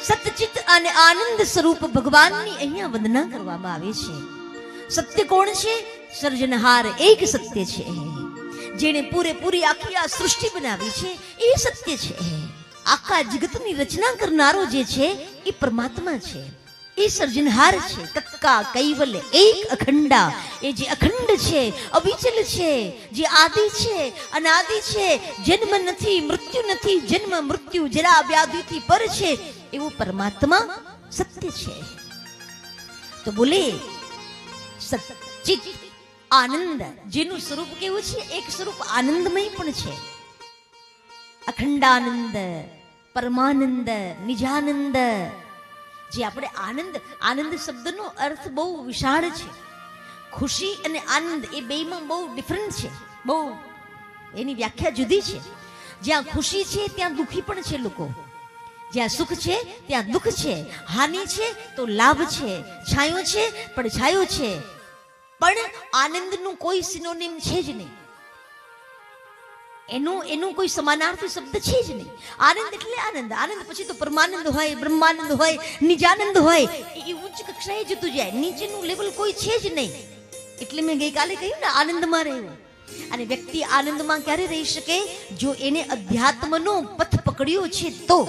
સતચિત અને આનંદ સ્વરૂપ ભગવાનની અહીંયા વંદના કરવામાં આવે છે. સત્ય કોણ છે? સર્જનહાર એક સત્ય છે. જેણે પૂરેપૂરી આખી આ સૃષ્ટિ બનાવી છે એ સત્ય છે. આખા જગતની રચના કરનારો જે છે એ પરમાત્મા છે, એ સર્જનહાર છે. કક્કા કૈવલ્ય એક અખંડા, એ જે અખંડ છે, અવિચલ છે, જે આદિ છે, અનાદિ છે, જન્મ નથી, મૃત્યુ નથી, જન્મ મૃત્યુ જરા વ્યાધિથી પર છે, એવું પરમાત્મા સત્ય છે. તો બોલે સચ્ચિત આનંદ, જેનું સ્વરૂપ કેવું છે? એક સ્વરૂપ આનંદમય પણ છે. અખંડાનંદ, પરમાનંદ, નિજાનંદ. જે આપણે આનંદ, આનંદ શબ્દનો અર્થ બહુ વિશાળ છે. ખુશી અને આનંદ એ બેમાં બહુ ડિફરન્ટ છે, બહુ એની વ્યાખ્યા જુદી છે. જ્યાં ખુશી છે ત્યાં દુઃખી પણ છે લોકો, જ્યાં સુખ છે ત્યાં દુઃખ છે, હાનિ છે તો લાભ છે, છાયો છે પડછાયો છે. પણ આનંદનું કોઈ સિનોનિમ છે જ નહીં, એનું કોઈ સમાનાર્થી શબ્દ છે જ નહીં. આનંદ એટલે આનંદ. આનંદ પછી તો પરમાનંદ હોય, બ્રહ્માનંદ હોય, નિજાનંદ હોય, એ ઉચ્ચ કક્ષાએ જતું જાય. નીચેનું લેવલ કોઈ છે જ નહીં. એટલે મેં ગઈકાલે કહ્યું ને, આનંદમાં રહેવું. અને વ્યક્તિ આનંદમાં ક્યારે રહી શકે? જો એને અધ્યાત્મનો પથ પકડ્યો છે તો.